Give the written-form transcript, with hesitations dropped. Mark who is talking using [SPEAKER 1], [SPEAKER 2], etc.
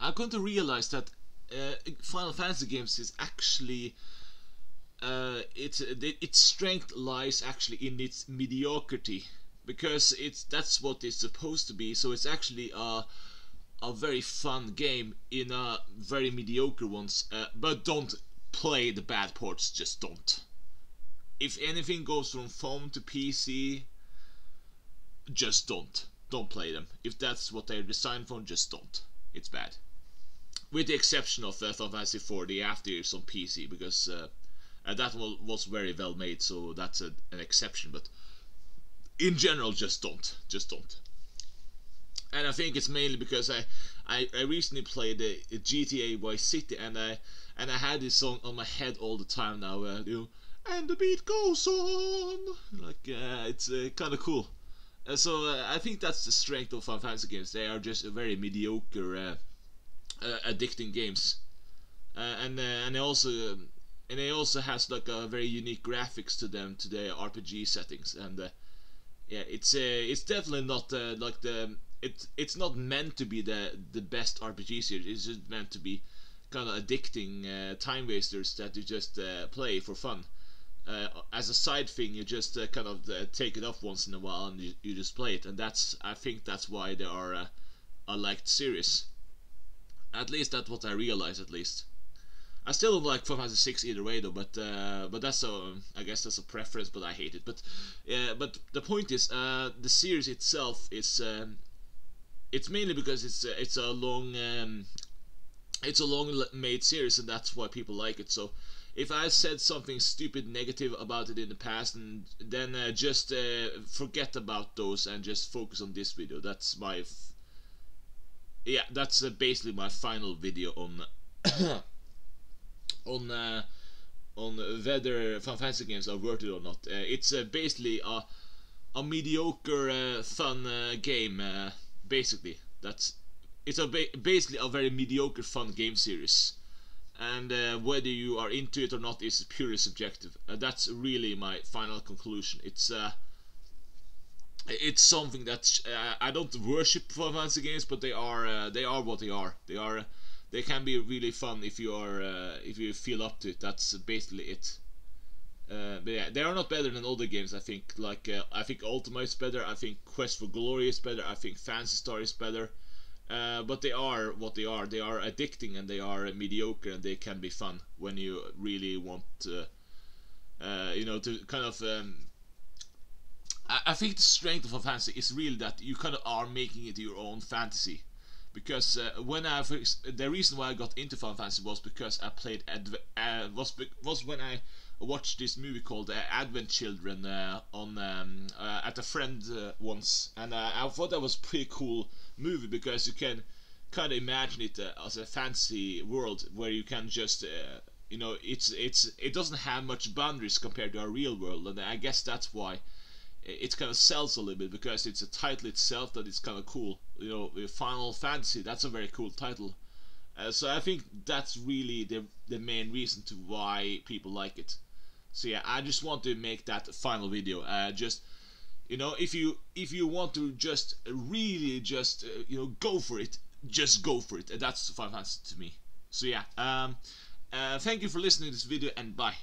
[SPEAKER 1] I've come to realize that Final Fantasy games is actually its strength lies actually in its mediocrity, because that's what it's supposed to be. So it's actually a very fun game in a very mediocre ones. But don't play the bad ports. Just don't. If anything goes from phone to PC, just don't play them. If that's what they're designed for, just don't. It's bad. With the exception of Final Fantasy 4, the after years on PC, because that one was very well made, so that's an exception. But in general, just don't. And I think it's mainly because I recently played GTA Vice City, and I had this song on my head all the time now. And the beat goes on. Like it's kind of cool. So I think that's the strength of Final Fantasy games. They are just very mediocre, addicting games, and it also has like a very unique graphics to them, to the RPG settings, and yeah, it's definitely not like it's not meant to be the best RPG series. It's just meant to be kind of addicting time wasters that you just play for fun. As a side thing, you just kind of take it up once in a while, and you just play it, and I think that's why they are a liked series. At least that's what I realize. At least I still don't like Final Fantasy 6 either way though, but that's I guess that's a preference, but I hate it. But the point is, the series itself is it's mainly because it's a long made series, and that's why people like it. So if I said something stupid negative about it in the past, and then just forget about those and just focus on this video. That's my that's basically my final video on on whether Final Fantasy games are worth it or not. It's basically a mediocre fun game. Basically, it's basically a very mediocre fun game series, and whether you are into it or not is purely subjective. That's really my final conclusion. It's something that I don't worship Final Fantasy games, but they are what they are. They can be really fun if you feel up to it. That's basically it. But yeah, they are not better than other games. I think I think Ultima is better. I think Quest for Glory is better. I think Phantasy Star is better. But they are what they are. They are addicting, and they are mediocre, and they can be fun when you really want to kind of. I think the strength of a fantasy is really that you kind of are making it your own fantasy. Because the reason why I got into Final Fantasy was because I played was when I watched this movie called Advent Children at a friend once, and I thought that was a pretty cool movie, because you can kind of imagine it as a fantasy world where you can just it doesn't have much boundaries compared to our real world, and I guess that's why it kind of sells a little bit, because it's a title itself that is kind of cool. Final Fantasy, that's a very cool title. So I think that's really the main reason to why people like it. So yeah, I just want to make that final video. Just if you want to just really just go for it, just go for it. That's Final Fantasy to me. So yeah, thank you for listening to this video, and bye.